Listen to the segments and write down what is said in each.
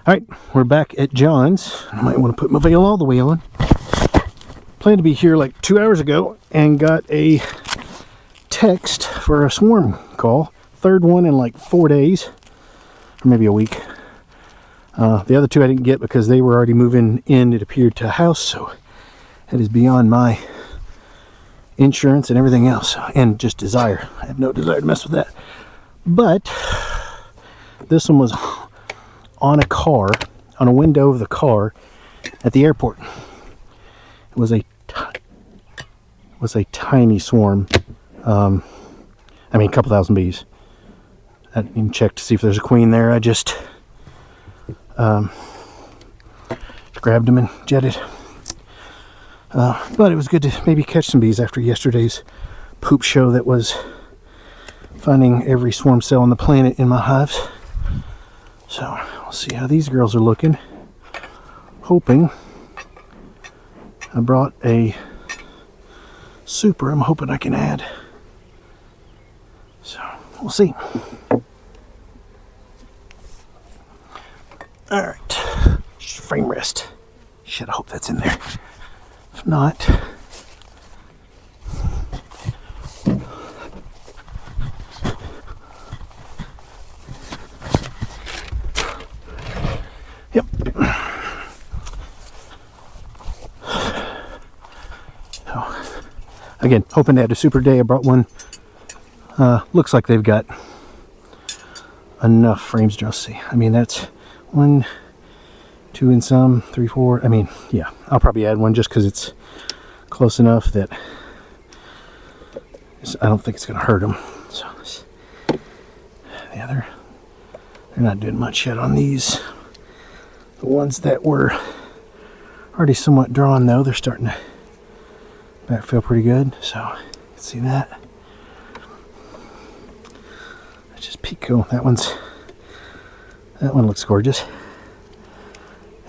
Alright, we're back at John's. I might want to put my veil all the way on. Planned to be here like 2 hours ago and got a text for a swarm call. Third one in like 4 days, or maybe a week. The other two I didn't get because they were already moving in, it appeared, to a house, so that is beyond my insurance and everything else, and just desire. I have no desire to mess with that. But this one was on a car, on a window of the car at the airport. It was a tiny swarm. I mean, a couple thousand bees. I didn't even check to see if there's a queen there. I just grabbed them and jetted. But it was good to maybe catch some bees after yesterday's poop show that was finding every swarm cell on the planet in my hives. So we'll see how these girls are looking. Hoping. I brought a super I'm hoping I can add. So we'll see. Alright. Frame rest. Shit, I hope that's in there. If not, yep. So, again, hoping to have a super day. I brought one. Looks like they've got enough frames. Just see. I mean, that's 1, 2 and some, 3, 4. I mean, yeah, I'll probably add one just because it's close enough that I don't think it's going to hurt them. So, yeah, they're not doing much yet on these. The ones that were already somewhat drawn, though, they're starting to backfill pretty good. So, you can see that. That's just Pico. That one looks gorgeous.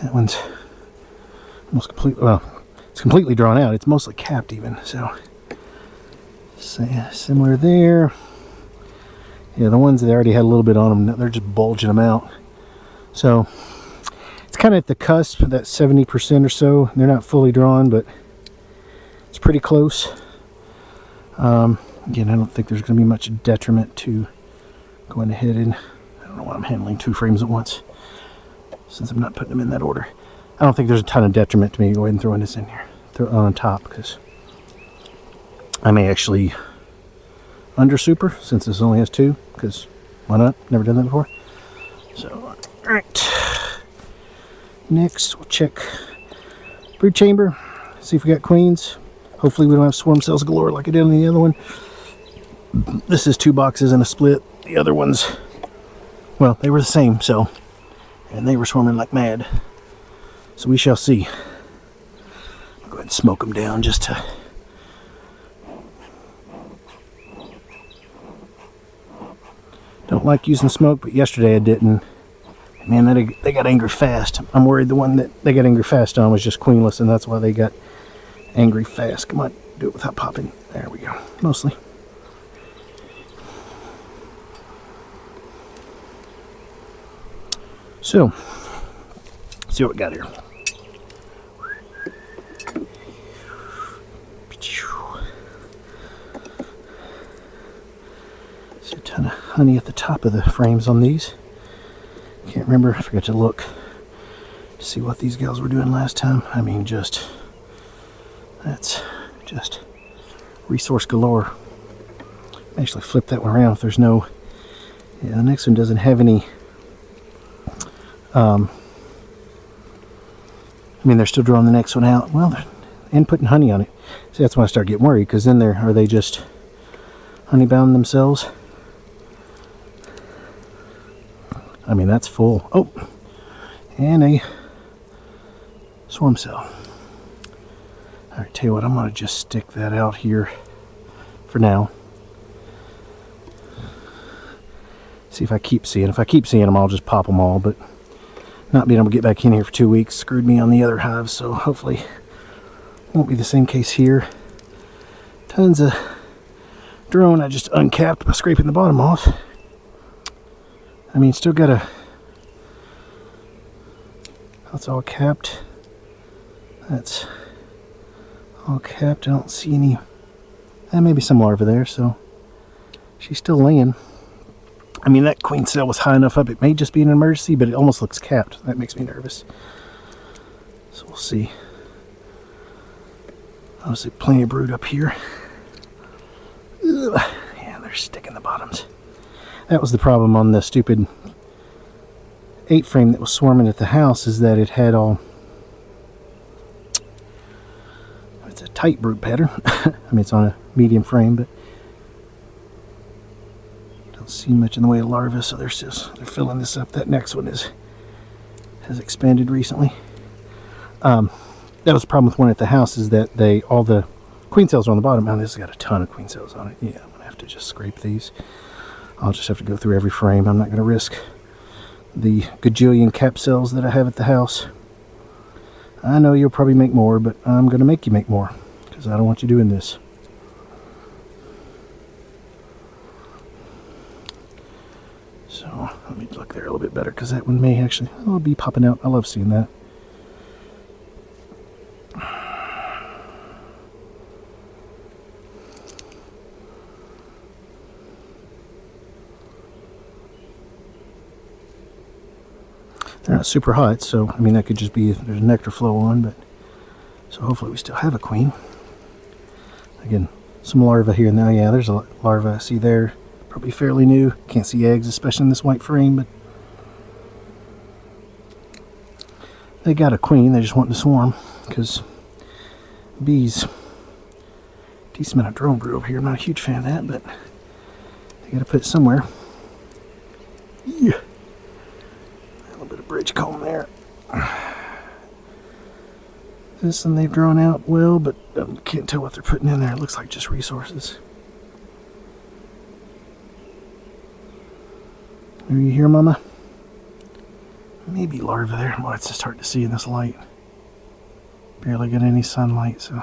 That one's almost completely, well, it's completely drawn out. It's mostly capped even, so yeah, similar there. Yeah, the ones that already had a little bit on them, they're just bulging them out. So it's kind of at the cusp, that 70% or so. They're not fully drawn, but it's pretty close. Again, I don't think there's going to be much detriment to going ahead and, I don't know why I'm handling 2 frames at once, since I'm not putting them in that order. I don't think there's a ton of detriment to me go ahead and throwing this in here, throw it on top, because I may actually under super since this only has 2, because why not? Never done that before. So, alright. Next, we'll check brood chamber, see if we got queens. Hopefully we don't have swarm cells galore like I did on the other one. This is 2 boxes and a split. The other ones, well, they were the same, so, and they were swarming like mad. So we shall see. I'll go ahead and smoke them down just to don't like using smoke, but yesterday I didn't. Man, they got angry fast. I'm worried the one that they got angry fast on was just queenless, and that's why they got angry fast. Come on, do it without popping. There we go. Mostly. So, let's see what we got here. See a ton of honey at the top of the frames on these. Can't remember, I forgot to look to see what these gals were doing last time. I mean, that's just resource galore. Actually flip that one around if there's no, yeah, the next one doesn't have any, I mean, they're still drawing the next one out. Well, and putting honey on it. See, that's when I start getting worried, because then are they just honey bound themselves? I mean, that's full. Oh, and a swarm cell. Alright, tell you what, I'm going to just stick that out here for now. See if I keep seeing. If I keep seeing them, I'll just pop them all, but not being able to get back in here for 2 weeks screwed me on the other hives, so hopefully won't be the same case here. Tons of drone I just uncapped by scraping the bottom off. I mean, still got That's all capped. That's all capped. I don't see any. Maybe some larvae there, so she's still laying. I mean, that queen cell was high enough up. It may just be an emergency, but it almost looks capped. That makes me nervous. So we'll see. Obviously, plenty of brood up here. Ugh. Yeah, they're sticking the bottoms. That was the problem on the stupid 8-frame that was swarming at the house, is that it had all... It's a tight brood pattern. I mean, it's on a medium frame, but don't see much in the way of larvae, so they're filling this up. That next one has expanded recently. That was the problem with one at the house, is that all the queen cells are on the bottom. Now this has got a ton of queen cells on it. Yeah, I'm gonna have to just scrape these. I'll just have to go through every frame. I'm not gonna risk the gajillion cap cells that I have at the house. I know you'll probably make more, but I'm gonna make you make more because I don't want you doing this. So let me look there a little bit better, because that one may actually be popping out. I love seeing that. They're not super hot, so I mean that could just be there's nectar flow on, but so hopefully we still have a queen. Again, some larvae here and there. Yeah, there's a larva I see there. Probably fairly new. Can't see eggs, especially in this white frame, but they got a queen. They just want to swarm, because bees, decent amount of drone brood over here. I'm not a huge fan of that, but they got to put it somewhere. Yeah. A little bit of bridge comb there. This one they've drawn out well, but can't tell what they're putting in there. It looks like just resources. Are you here, Mama? Maybe larvae there. Well, it's just hard to see in this light. Barely got any sunlight, so.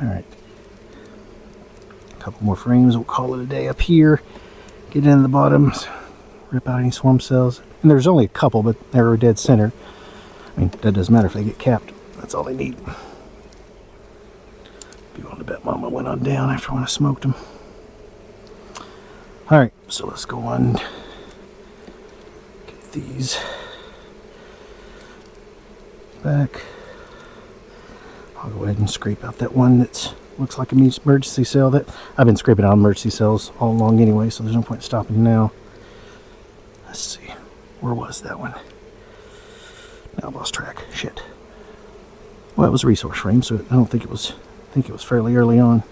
Alright. A couple more frames. We'll call it a day up here. Get into the bottoms. Rip out any swarm cells. And there's only a couple, but they're a dead center. I mean, that doesn't matter if they get capped. That's all they need. Be willing to bet Mama went on down after when I smoked them. Alright, so let's go on. Get these back. I'll go ahead and scrape out that one that looks like an emergency cell. That I've been scraping out emergency cells all along anyway, so there's no point in stopping now. Let's see. Where was that one? Now I've lost track. Shit. Well, it was a resource frame, so I don't think it was. I think it was fairly early on.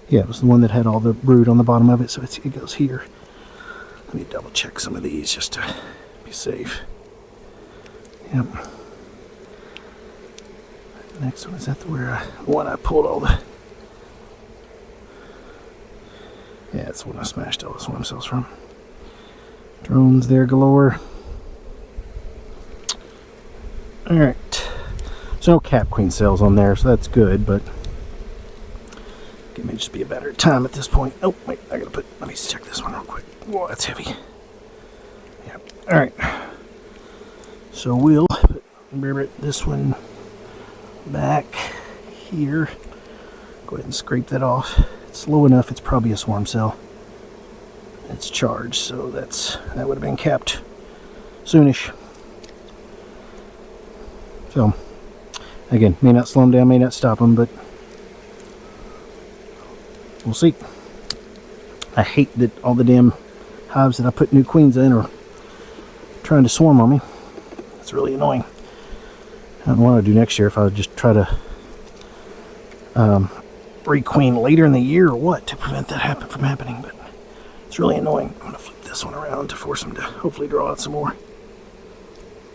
Yeah, it was the one that had all the brood on the bottom of it, so it goes here. Let me double check some of these just to be safe. Yep. The next one, is that the one I pulled all the... Yeah, that's the one I smashed all the swarm cells from. Drones there galore. Alright. There's no cap queen cells on there, so that's good, but it may just be a better time at this point. Oh, wait, I gotta let me check this one real quick. Whoa, that's heavy. Yep. Alright. So we'll put this one back here. Go ahead and scrape that off. It's low enough, it's probably a swarm cell. It's charged, so that would have been capped soonish. So, again, may not slow them down, may not stop them, but we'll see. I hate that all the damn hives that I put new queens in are trying to swarm on me. It's really annoying. I don't know what I'd do next year, if I would just try to requeen later in the year or what to prevent that from happening, but it's really annoying. I'm going to flip this one around to force them to hopefully draw out some more.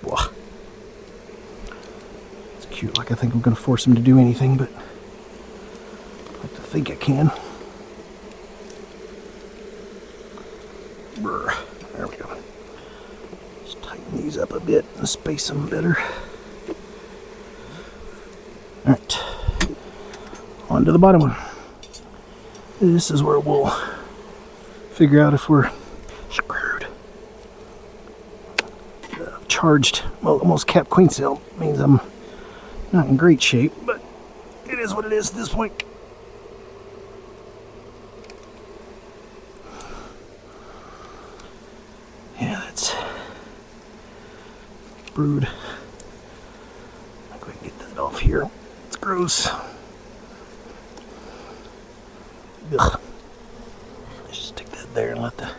Blah. It's cute, like I think I'm going to force them to do anything, but I like to think I can. Brr. There we go. Just tighten these up a bit and space them better. Alright. On to the bottom one. This is where we'll figure out if we're screwed. Charged, well, almost capped queen cell means I'm not in great shape, but it is what it is at this point. Yeah, that's brood. I'll go ahead and get that off here. It's gross. Ugh. Let's just stick that there and let the...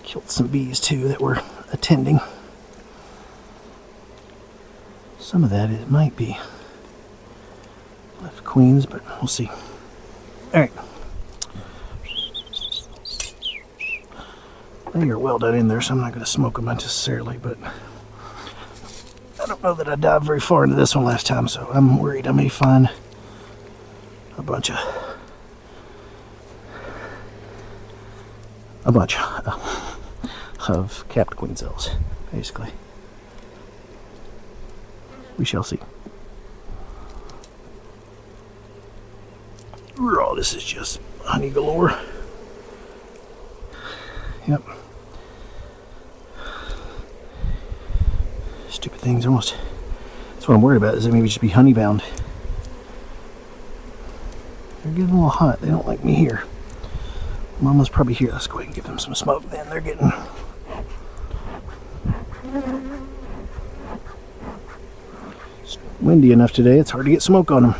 Killed some bees too that were attending. Some of that it might be left queens, but we'll see. Alright. They are well done in there, so I'm not going to smoke them necessarily, but I don't know that I dived very far into this one last time, so I'm worried I may find a bunch of capped queen cells, basically. We shall see. Oh, this is just honey galore. Yep. Stupid things almost. That's what I'm worried about, is they maybe just be honey bound. They're getting a little hot. They don't like me here. Mama's probably here. Let's go ahead and give them some smoke then. They're getting... It's windy enough today, it's hard to get smoke on them.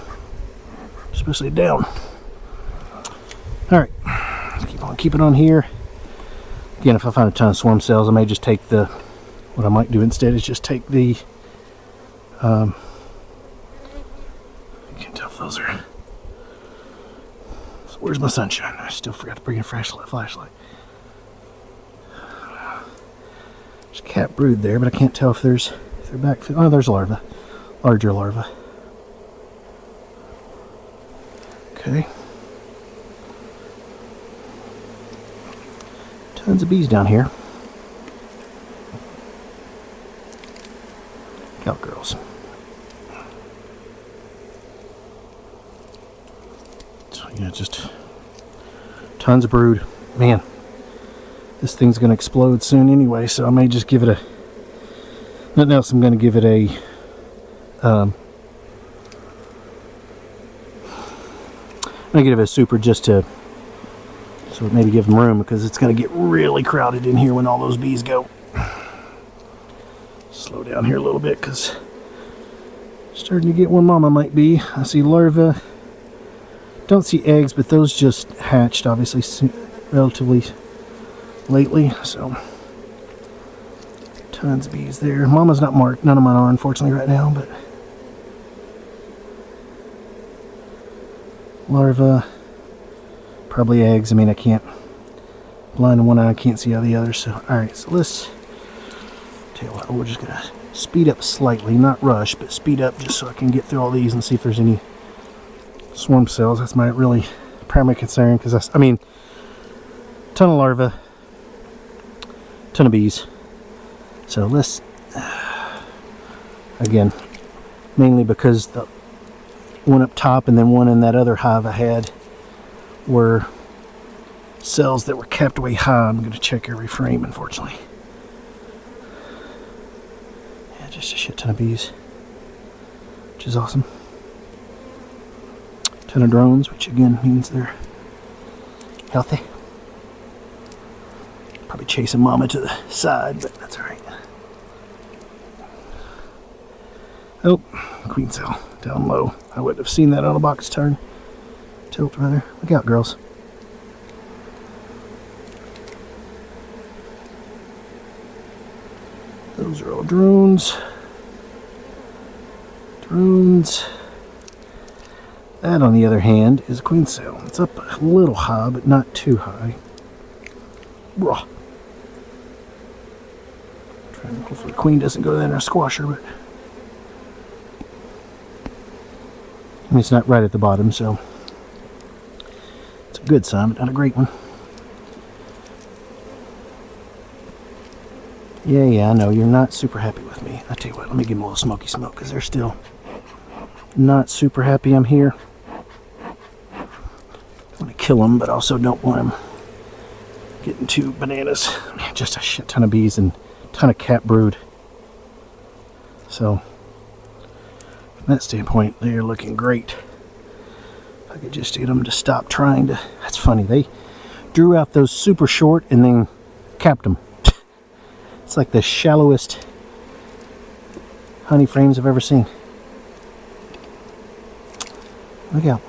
Especially down. Alright. Let's keep on keeping on here. Again, if I find a ton of swarm cells, I may just take the... What I might do instead is just take the... I can't tell if those are... Where's my sunshine? I still forgot to bring a flashlight. There's a cat brood there, but I can't tell if they're back. Oh, there's a larva. Larger larva. Okay. Tons of bees down here. Cowgirls. Yeah, just tons of brood. Man, this thing's going to explode soon anyway, so I may just give it a... Nothing else, I'm going to give it a... I'm going to give it a super just to... So maybe give them room, because it's going to get really crowded in here when all those bees go. Slow down here a little bit, because... Starting to get where Mama might be. I see larvae. Don't see eggs, but those just hatched obviously relatively lately, so tons of bees there. Mama's not marked, none of mine are unfortunately right now, but larvae, probably eggs. I mean, I can't, blind in one eye, I can't see out of the other, so alright, so let's tell you what, we're just gonna speed up slightly, not rush, but speed up just so I can get through all these and see if there's any swarm cells. That's my really primary concern, because I mean, ton of larvae, ton of bees. So let's again, mainly because the one up top and then one in that other hive I had were cells that were kept way high. I'm going to check every frame, unfortunately. Yeah, just a shit ton of bees, which is awesome. Ton of drones, which again means they're healthy. Probably chasing Mama to the side, but that's alright. Oh, queen cell down low. I wouldn't have seen that on a box turn. Tilt rather. Look out, girls. Those are all drones. Drones. That, on the other hand, is a queen cell. It's up a little high, but not too high. Raw. Hopefully the queen doesn't go there and squash her, but I mean, it's not right at the bottom, so it's a good sign, but not a great one. Yeah, I know, you're not super happy with me. I tell you what, let me give them a little smoky smoke, because they're still Not super happy I'm here. I want to kill them, but also don't want them getting too bananas. Man, just a shit ton of bees and a ton of cat brood. So, from that standpoint, they're looking great. If I could just get them to stop trying to... That's funny, they drew out those super short and then capped them. It's like the shallowest honey frames I've ever seen. Look out.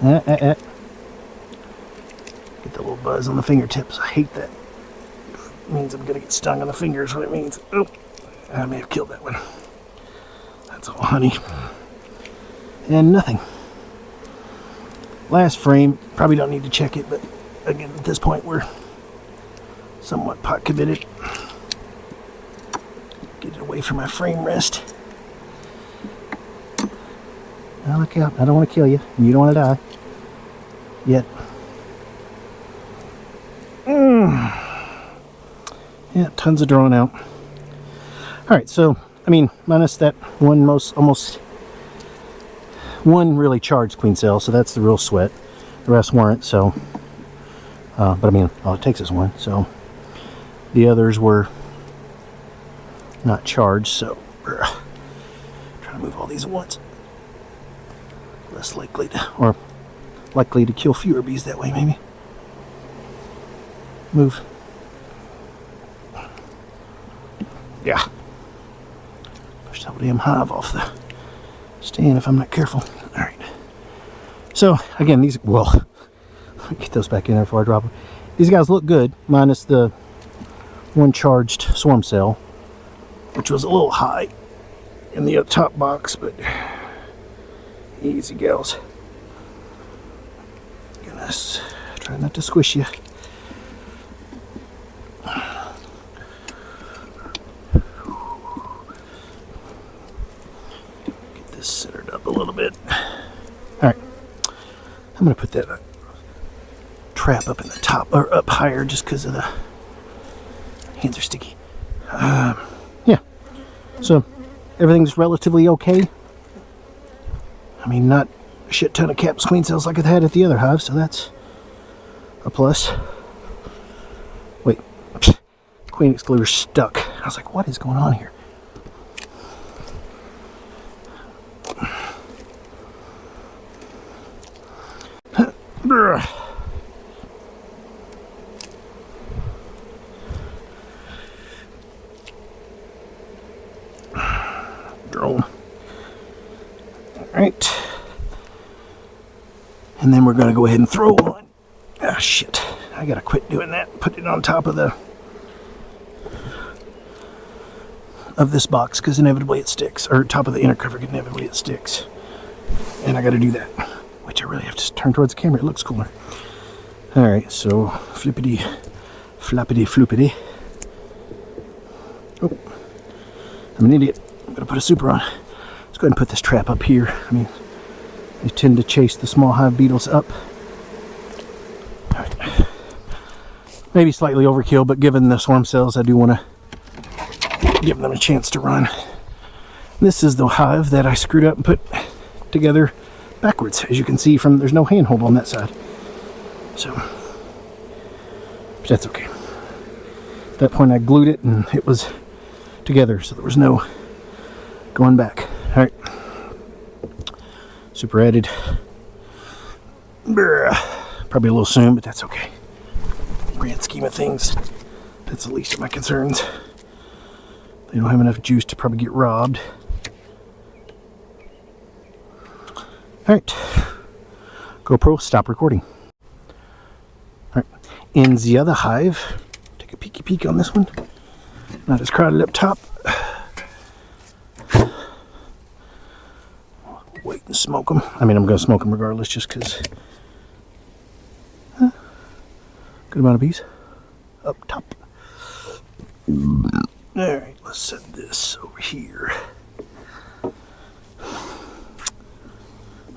Get the little buzz on the fingertips. I hate that. It means I'm gonna get stung on the fingers, what it means. Oh, I may have killed that one. That's all honey. And nothing. Last frame, probably don't need to check it, but again, at this point we're somewhat pot committed. Get it away from my frame rest. Now look out, I don't want to kill you, and you don't want to die. Yet. Yeah, tons of drawn out. Alright, so, I mean, minus that one almost one really charged queen cell, so that's the real sweat. The rest weren't, so, but I mean, all it takes is one, so the others were not charged, so try to move all these at once. Less likely to, or likely to kill fewer bees that way, maybe. Move. Yeah. Push that damn hive off the stand if I'm not careful. Alright. So, again, these, well, get those back in there before I drop them. These guys look good, minus the one charged swarm cell, which was a little high in the top box, but easy, gals. Goodness, try not to squish you. Get this centered up a little bit. Alright, I'm going to put that trap up in the top, or up higher, just because of the hands are sticky. Yeah, so everything's relatively okay. I mean, not a shit ton of caps queen cells like I had at the other hive, so that's a plus. Wait, queen excluder stuck. I was like, what is going on here? Drone. Alright. And then we're going to go ahead and throw on. Ah, shit. I gotta quit doing that. Put it on top of this box, because inevitably it sticks. Or top of the inner cover, inevitably it sticks. And I gotta do that. Which I really have to turn towards the camera. It looks cooler. Alright, so flippity, floppity, floopity. Oh. I'm an idiot. I'm gonna put a super on. Let's go ahead and put this trap up here. I mean, they tend to chase the small hive beetles up. Alright. Maybe slightly overkill, but given the swarm cells, I do want to give them a chance to run. This is the hive that I screwed up and put together backwards. As you can see from, there's no handhold on that side. So, but that's okay. At that point I glued it and it was together, so there was no going back. Alright. Super added. Probably a little soon, but that's okay. Grand scheme of things, that's the least of my concerns. They don't have enough juice to probably get robbed. Alright. GoPro, stop recording. Alright. In the other hive, take a peeky peek on this one. Not as crowded up top. Wait and smoke them. I mean, I'm going to smoke them regardless, just because. Good amount of bees up top. Alright, let's set this over here.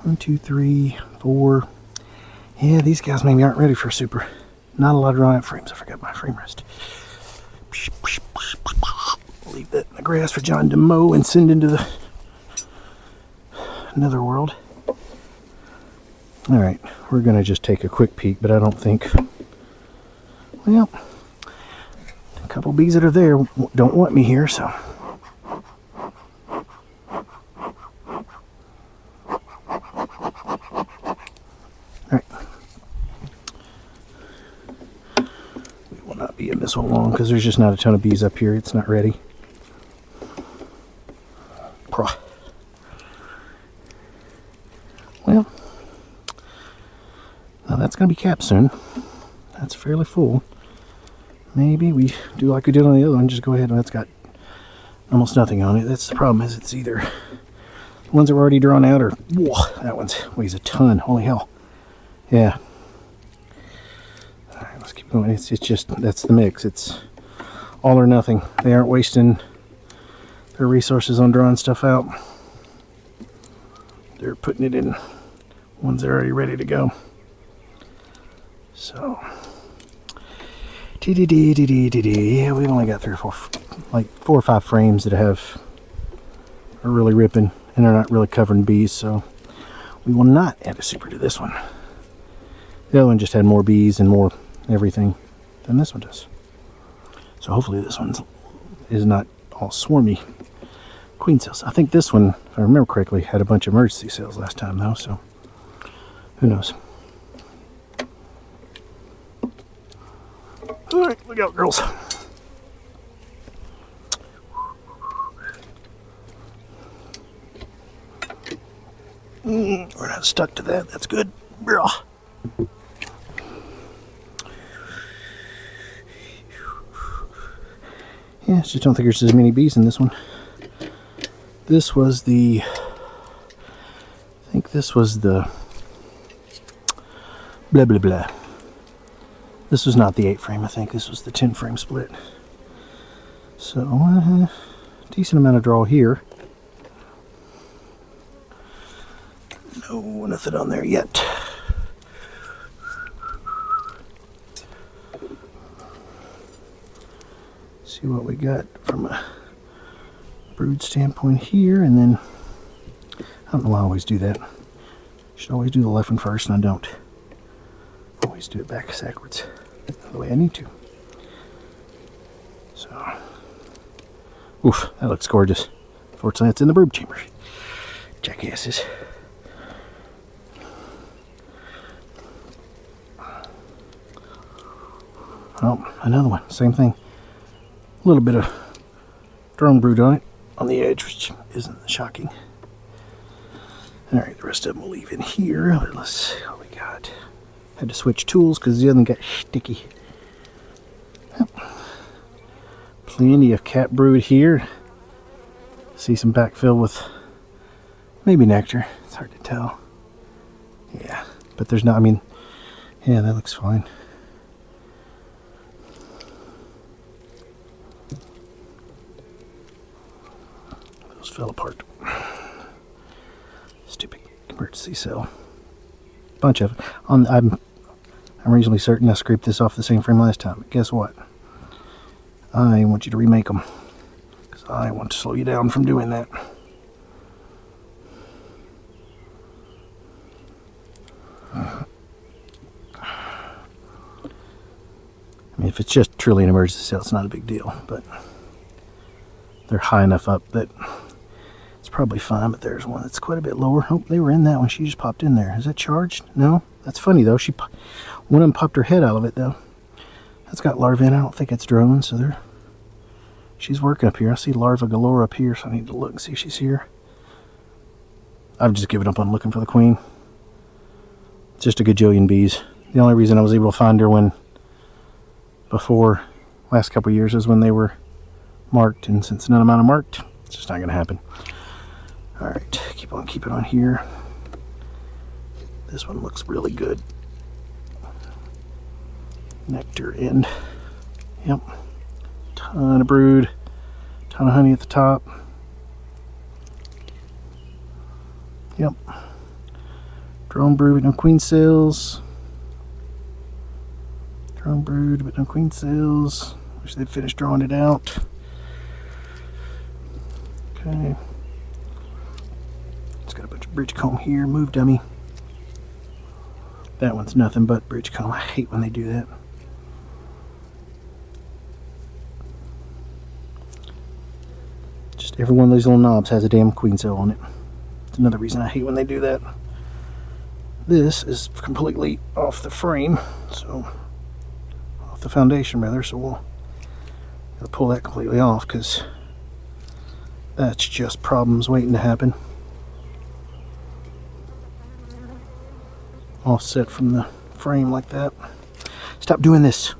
1, 2, 3, 4. Yeah, these guys maybe aren't ready for super. Not a lot of drawn out frames. I forgot my frame rest. Leave that in the grass for John to mow and send into the another world. Alright, we're going to just take a quick peek, but I don't think... Well, a couple bees that are there don't want me here, so... Alright. We will not be in this one long, because there's just not a ton of bees up here. It's not ready. Well, now that's going to be capped soon. That's fairly full. Maybe we do like we did on the other one, just go ahead and that's got almost nothing on it. That's the problem, is it's either the ones that were already drawn out or, whoa, that one weighs a ton. Holy hell. Yeah. Alright, let's keep going. It's just, that's the mix. It's all or nothing. They aren't wasting their resources on drawing stuff out. They're putting it in ones that are already ready to go. So, yeah, we've only got 3 or 4, like 4 or 5 frames that are really ripping, and they're not really covering bees, so we will not add a super to this one. The other one just had more bees and more everything than this one does. So hopefully this one is not all swarmy queen cells. I think this one, if I remember correctly, had a bunch of emergency cells last time though, so who knows. Alright, look out, girls. We're not stuck to that. That's good. Yeah, I just don't think there's as many bees in this one. This was the... I think this was the... blah blah blah. This was not the 8 frame, I think. This was the 10 frame split. So, decent amount of draw here. No, nothing on there yet. See what we got from a brood standpoint here, and then I don't know why I always do that. Should always do the left one first, and I don't. Always do it backwards the way I need to. So, oof, that looks gorgeous. Fortunately, it's in the brood chamber. Jackasses. Oh, another one. Same thing. A little bit of drone brood on it, on the edge, which isn't shocking. Alright, the rest of them we'll leave in here. Let's see what we got. Had to switch tools because the other one got sticky. Yep. Plenty of cat brood here. See some backfill with maybe nectar. It's hard to tell. Yeah, but there's not, I mean, yeah, that looks fine. Those fell apart. Stupid emergency cell. Bunch of it. I'm reasonably certain I scraped this off the same frame last time. But guess what? I want you to remake them. Because I want to slow you down from doing that. I mean, if it's just truly an emergency cell, it's not a big deal. But they're high enough up that it's probably fine. But there's one that's quite a bit lower. Oh, they were in that one. She just popped in there. Is that charged? No? That's funny, though. One of them popped her head out of it, though. That's got larvae in. I don't think it's drone, so she's working up here. I see larva galore up here, so I need to look and see if she's here. I've just given up on looking for the queen. Just a gajillion bees. The only reason I was able to find her before last couple of years is when they were marked, and since none of them are marked, it's just not going to happen. Alright, keep on keeping on here. This one looks really good. Nectar in. Yep. Ton of brood. Ton of honey at the top. Yep. Drone brood, but no queen cells. Drone brood, but no queen cells. Wish they'd finished drawing it out. Okay. It's got a bunch of bridge comb here. Move, dummy. That one's nothing but bridge comb. I hate when they do that. Just every one of these little knobs has a damn queen cell on it. It's another reason I hate when they do that. This is completely off the frame, so off the foundation rather, so we'll gotta pull that completely off because that's just problems waiting to happen. Offset from the frame like that. Stop doing this.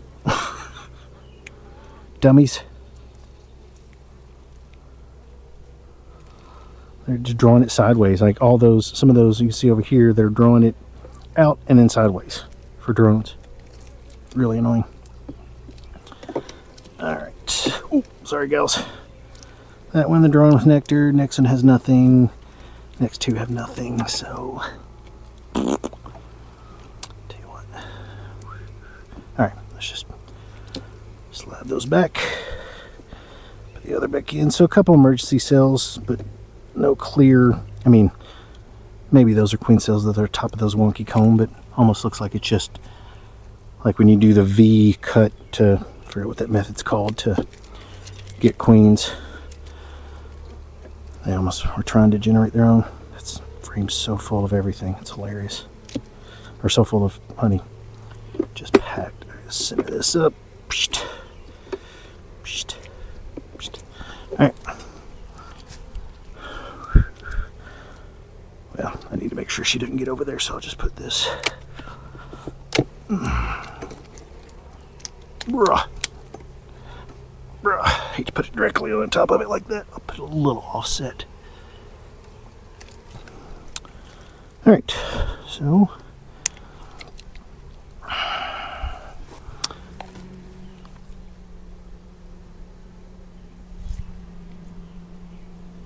Dummies. They're just drawing it sideways, like all those, some of those you see over here, they're drawing it out and then sideways for drones. Really annoying. Alright. Oh, sorry gals. That one, the drone with nectar. Next one has nothing. Next two have nothing, so tell you what. Alright, let's just slide those back. Put the other back in. So a couple emergency cells, but no clear, I mean, maybe those are queen cells that are top of those wonky comb, but almost looks like it's just like when you do the V cut to, I forget what that method's called, to get queens. They almost are trying to generate their own. That frame's so full of everything, it's hilarious. Or so full of honey. Just packed. Center this up. Alright. Well, I need to make sure she didn't get over there, so I'll just put this. Bruh. Hate to put it directly on top of it like that. I'll put a little offset. Alright, so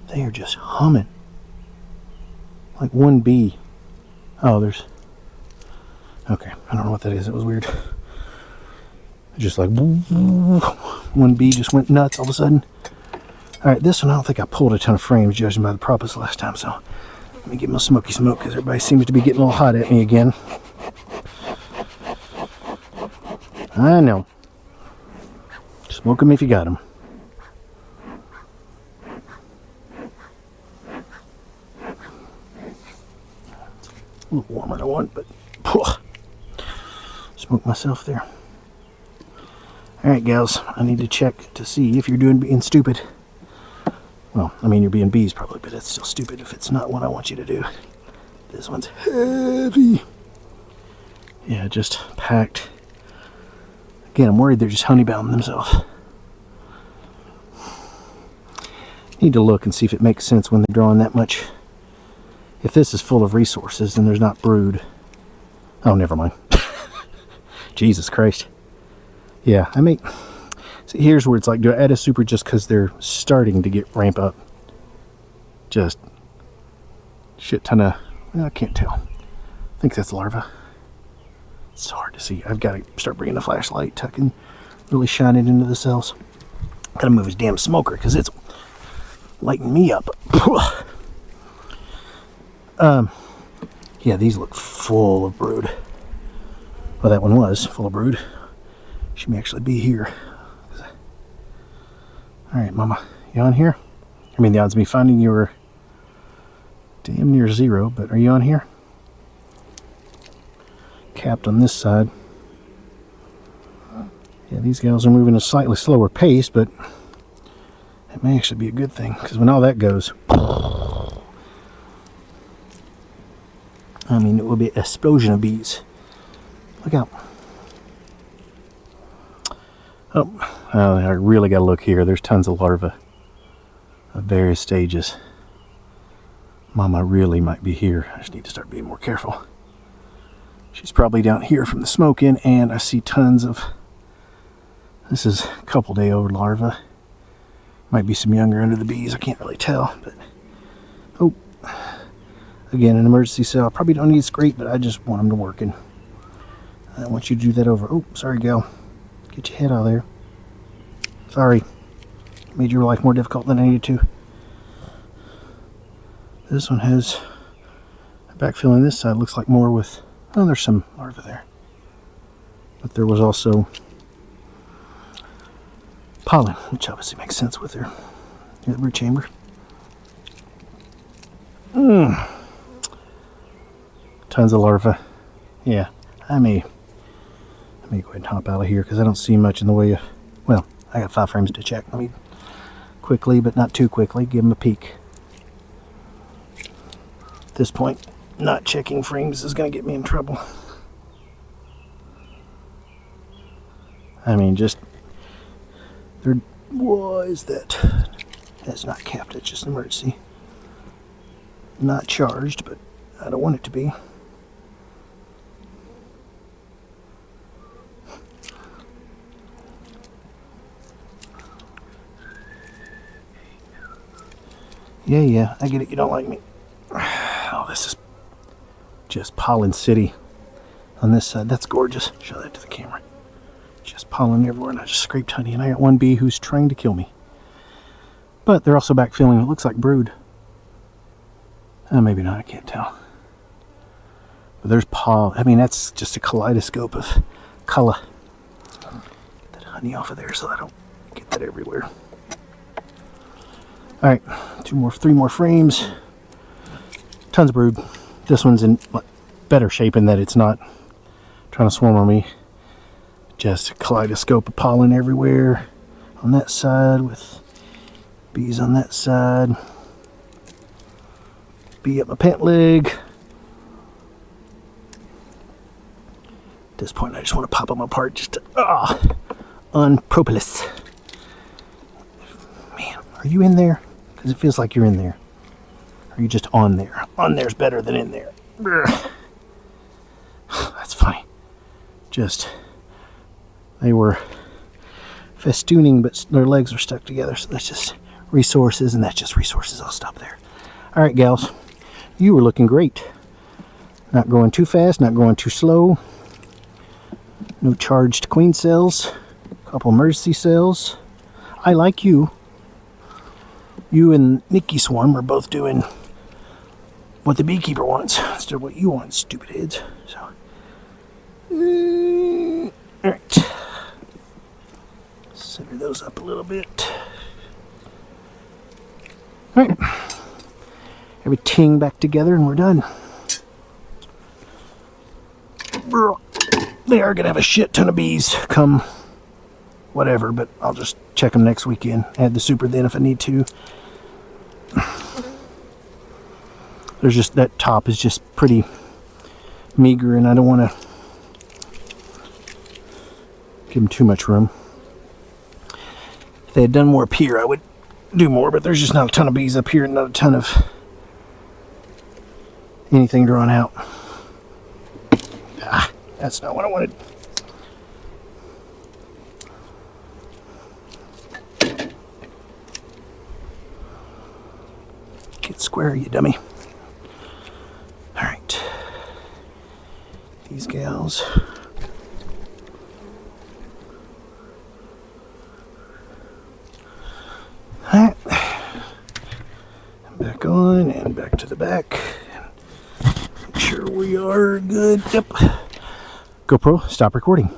they are just humming. Like one bee. Oh, there's... Okay, I don't know what that is. It was weird. Just like... One bee just went nuts all of a sudden. Alright, this one I don't think I pulled a ton of frames judging by the propus last time, so... Let me give them a smoky smoke because everybody seems to be getting a little hot at me again. I know. Smoke them if you got them. A little warmer than I want, but smoke myself there. Alright gals, I need to check to see if you're being stupid. Well, I mean you're being bees probably, but it's still stupid if it's not what I want you to do. This one's heavy. Yeah, just packed. Again, I'm worried they're just honeybound themselves. Need to look and see if it makes sense when they're drawing that much. If this is full of resources, then there's not brood. Oh, never mind. Jesus Christ. Yeah, I may... See, here's where it's like, do I add a super just because they're starting to get ramp up? Just shit ton of... Well, I can't tell. I think that's larva. It's so hard to see. I've got to start bringing the flashlight, tucking, really shine it into the cells. Gotta move his damn smoker because it's lighting me up. Yeah, these look full of brood. Well, that one was full of brood. She may actually be here. Alright, Mama, you on here? I mean, the odds of me finding you are damn near zero, but are you on here? Capped on this side. Yeah, these gals are moving at a slightly slower pace, but it may actually be a good thing, because when all that goes, I mean, it will be an explosion of bees. Look out. Oh, I really got to look here. There's tons of larvae of various stages. Mama really might be here. I just need to start being more careful. She's probably down here from the smoke in, and I see tons of... This is a couple day old larvae. Might be some younger under the bees. I can't really tell, but... Oh. Again, an emergency cell. Probably don't need scrape, but I just want them to work. And I want you to do that over. Oh, sorry, gal. Get your head out of there. Sorry. Made your life more difficult than I needed to. This one has Backfilling this side looks like more with, oh, there's some larvae there. But there was also pollen, which obviously makes sense with their root chamber. Tons of larvae. Yeah, I may go ahead and hop out of here because I don't see much in the way of, well, I got 5 frames to check. Let me quickly, but not too quickly, give them a peek. At this point, not checking frames is going to get me in trouble. I mean, just, there, what is that? That's not capped, it's just an emergency. Not charged, but I don't want it to be. Yeah, I get it, you don't like me. Oh, this is just pollen city on this side. That's gorgeous. Show that to the camera. Just pollen everywhere, and I just scraped honey, and I got one bee who's trying to kill me. But they're also backfilling. It looks like brood. Maybe not, I can't tell. But there's pollen. I mean, that's just a kaleidoscope of color. Get that honey off of there so I don't get that everywhere. Alright, 3 more frames. Tons of brood. This one's in better shape in that it's not trying to swarm on me. Just a kaleidoscope of pollen everywhere on that side with bees on that side. Bee up my pant leg. At this point I just want to pop them apart just to, on propolis. Man, are you in there? Because it feels like you're in there. Or are you just on there? On there's better than in there. That's funny. Just, they were festooning, but their legs were stuck together. So that's just resources, and that's just resources. I'll stop there. All right, gals. You were looking great. Not going too fast, not going too slow. No charged queen cells. A couple emergency cells. I like you. You and Nikki Swarm are both doing what the beekeeper wants instead of what you want, stupid heads. So, alright. Center those up a little bit. Alright. Everything back together and we're done. They are going to have a shit ton of bees come whatever, but I'll just check them next weekend. Add the super then if I need to. There's just, that top is just pretty meager and I don't want to give them too much room. If they had done more up here, I would do more, but there's just not a ton of bees up here and not a ton of anything drawn out. That's not what I wanted. Get square, you dummy. Alright. These gals. Alright. Back on and back to the back. Make sure we are good. Yep. GoPro, stop recording.